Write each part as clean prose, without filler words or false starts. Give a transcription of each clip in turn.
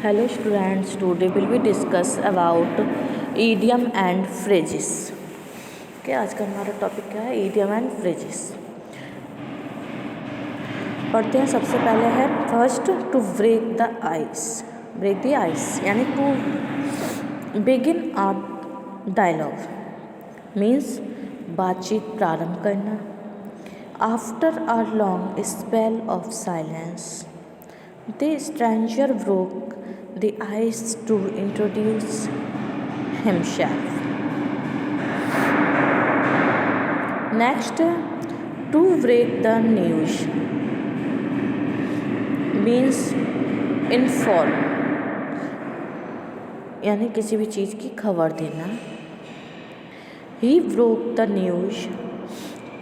Hello students, today will we discuss about idiom and phrases. Okay, आज का हमारा topic क्या है? idiom and phrases. पढ़ते हैं. सबसे पहले है first to break the ice. Break the ice यानी to begin a dialogue means बातचीत प्रारंभ करना. After a long spell of silence the stranger broke the ice to introduce himself. Next, to break the news means inform यानी किसी भी चीज़ की खबर देना. He broke the news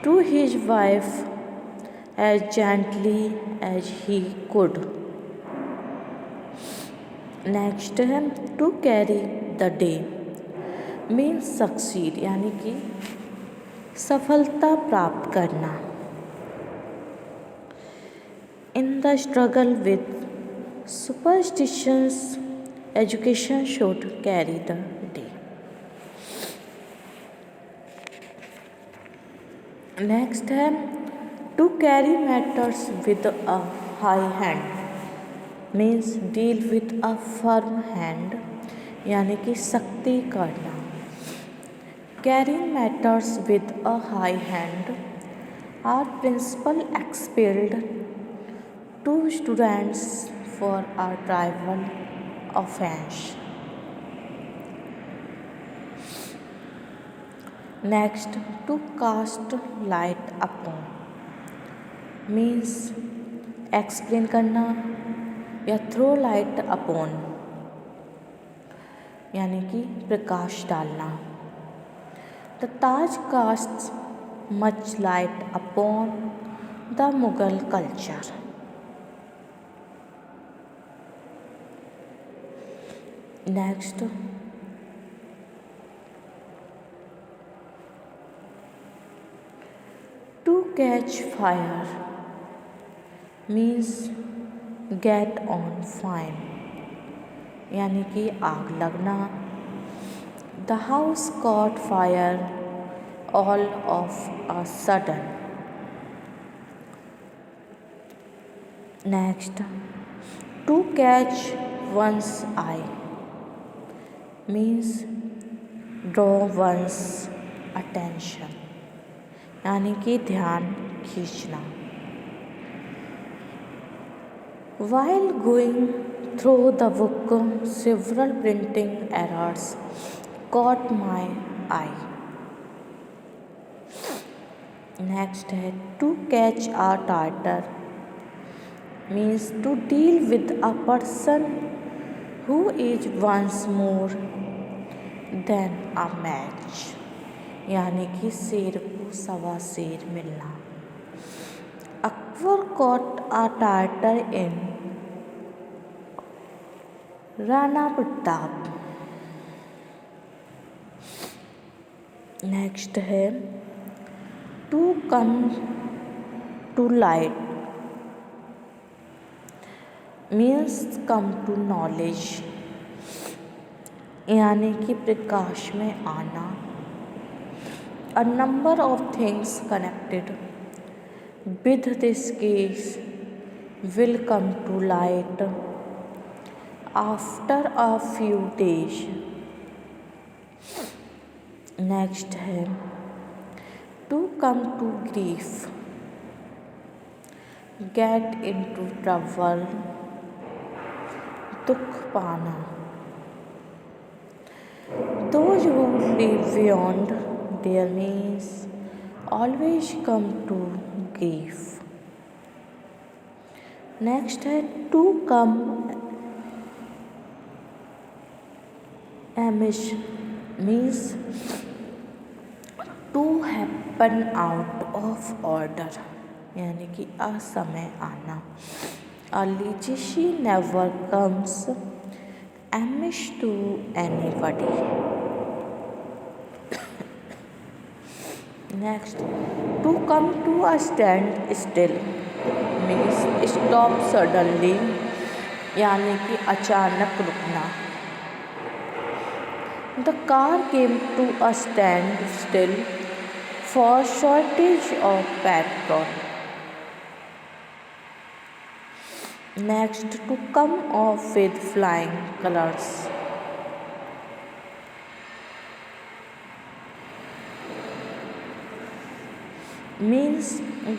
to his wife as gently as he could. Next है to carry the day means succeed यानी कि सफलता प्राप्त करना. In the struggle with superstitions education should carry the day. Next है to carry matters with a high hand means deal with a firm hand यानी कि सख्ती करना. Carrying matters with a high hand our principal expelled two students for a tribal offence. Next to cast light upon means explain करना या throw light upon यानी कि प्रकाश डालना. The Taj casts much light upon the Mughal culture. Next to catch fire means get on fire यानी कि आग लगना. The house caught fire all of a sudden. Next to catch one's eye means draw one's attention यानी कि ध्यान खींचना. While going through the book, several printing errors caught my eye. Next है to catch a tartar means to deal with a person who is once more than a match यानी कि शेर को सवा शेर मिलना. Akbar caught a tartar in Rana Pratap. Next है to come to light means come to knowledge यानी कि प्रकाश में आना. A number of things connected with this case will come to light after a few days. Next है to come to grief get into trouble दुख पाना. Those who live beyond their means always come to grief. Next है to come amiss means to happen out of order यानी कि असमय आना. A legacy never comes amiss to anybody. Next to come to a standstill means stop suddenly यानी कि अचानक रुकना। The car came to a standstill for shortage of petrol. Next, to come off with flying colours means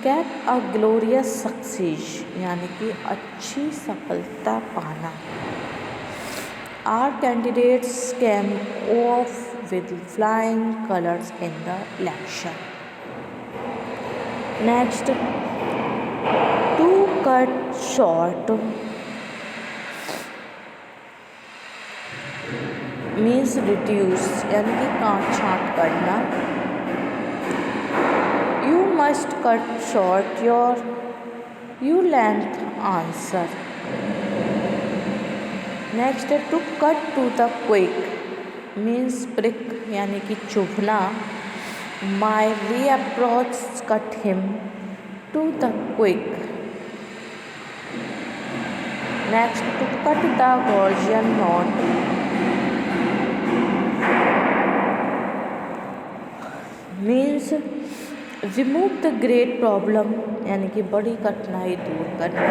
get a glorious success, यानी कि अच्छी सफलता पाना। Our candidates cam off with flying colours in the election. Next, to cut short means reduce, यानी कि काट छाँट करना। You must cut short your you length answer. Next है to cut to the quick means prick, यानी कि चुभना। My reproach cut him to the quick. Next, to cut the Gordian knot means remove the great problem, यानी कि बड़ी कठिनाई दूर करना।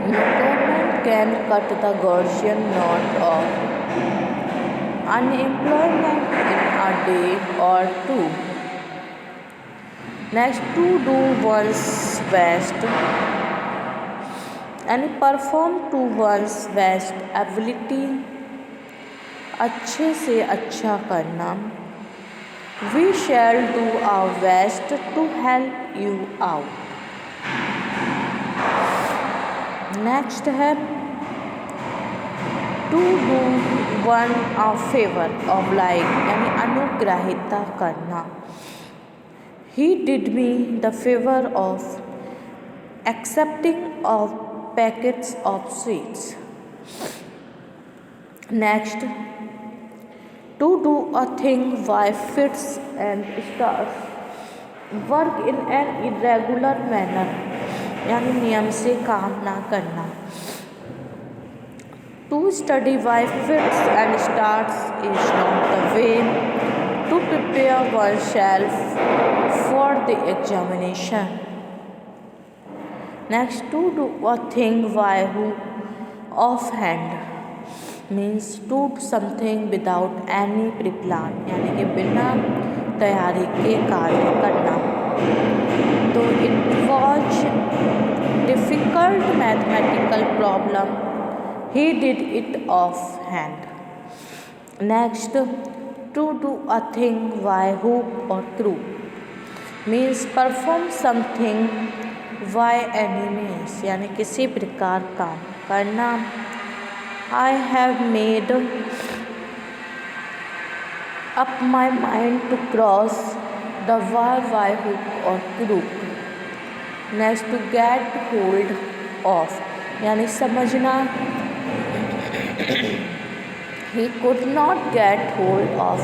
Government can cut the Gordian not of unemployment in a day or two. Next, to do one's best यानी perform to one's best ability, अच्छे से अच्छा करना। We shall do our best to help you out. Next है to do one a favour of like, यानी अनुग्रहिता करना। He did me the favor of accepting of packets of sweets. Next, to do a thing by fits and starts, work in an irregular manner, यानी नियम से काम ना करना। To study by fits and starts is not the way to prepare oneself for the examination. Next, to do a thing by hook offhand means to something without any preplan, यानी कि बिना तैयारी के कार्य करना। तो it was difficult mathematical problem, he did it offhand. Next, to do a thing by hook or crook means perform something by any means, यानी किसी प्रकार काम करना। I have made up my mind to cross the wire by hook or crook. Next, to get hold of, यानी समझना। He could not get hold of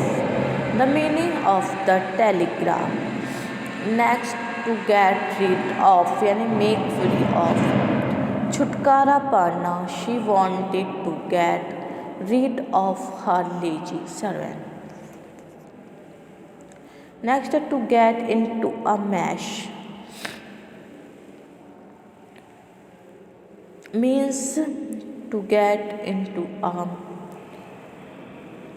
the meaning of the telegram. Next, to get rid of, यानी make free of, छुटकारा पाना। She wanted to get rid of her lazy servant. Next, to get into a mess means to get into a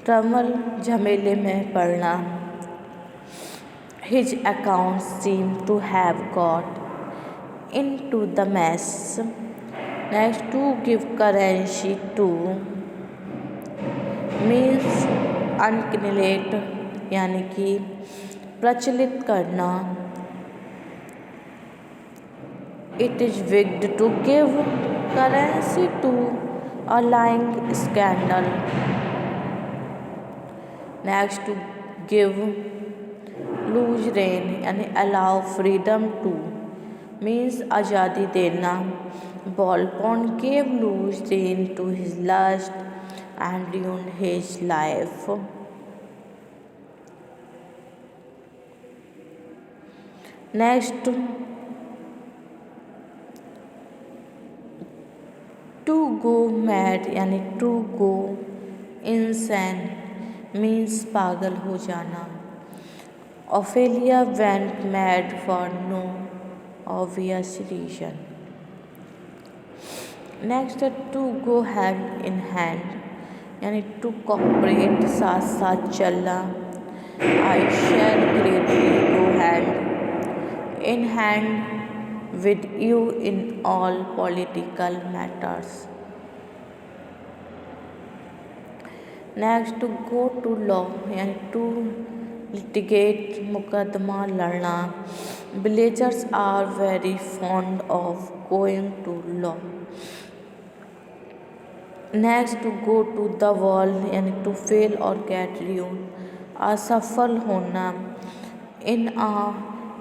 trouble, झमेले में पड़ना। His account seem to have got into the mess. Next, to give currency to means अनकिलेट, यानी कि प्रचलित करना। It is wicked to give currency to a lying scandal. Next, to give loose rein, यानी allow freedom two means आज़ादी देना। Volpone gave loose rein to his lust and ruined his life. Next, to go mad यानी to go insane means पागल हो जाना. Ophelia went mad for no obvious reason. Next है to go hand in hand यानी to cooperate साथ साथ चलना. I shall greatly go hand in hand with you in all political matters. Next to go to law यानी to litigate मुकदमा लड़ना. Villagers are very fond of going to law. Next to go to the wall यानी to fail or get ruin असफल होना. In a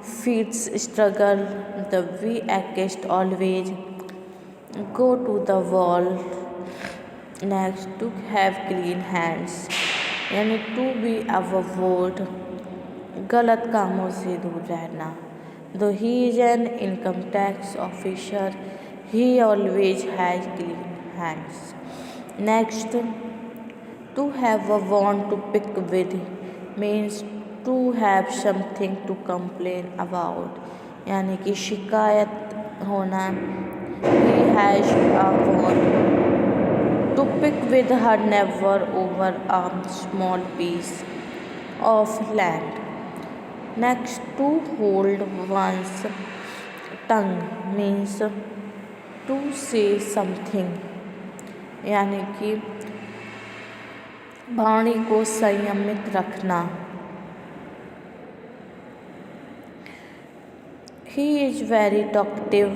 fierce struggle the weakest always go to the wall. Next to have clean hands यानी to be avoid गलत कामों से दूर रहना. Though he is an income tax officer he always has clean hands. Next to have a want to pick with means to have something to complain about यानी कि शिकायत होना. He has a want to pick with her never over a small piece of land. Next to hold one's tongue means to से something यानी कि वाणी को संयमित रखना. He is very talkative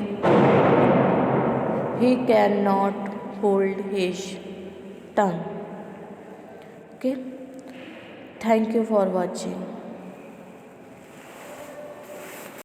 he can not hold his tongue. Okay, thank you for watching.